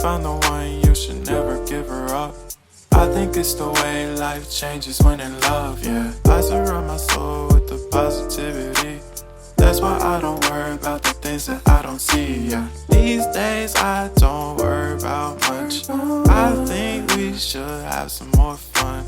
found the one, you should never give her up. I think it's the way life changes when in love, yeah. I surround my soul with the positivity. That's why I don't worry about the things that I don't see, yeah. These days I don't worry about much. I think we should have some more fun.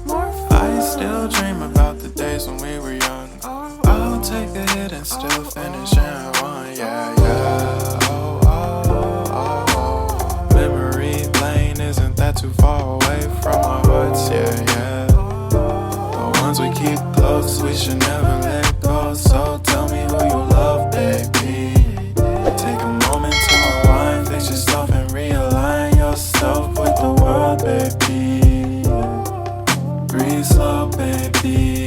I still dream about the days when we were young. I'll take a hit and still finish in one, yeah, yeah. Oh, oh, oh, oh. Memory lane isn't that too far away from our hearts, yeah, yeah. The ones we keep close, we should never let go. So tell me who you love, baby. Take a moment to unwind, fix yourself and realign yourself with the world, baby. Breathe slow, baby.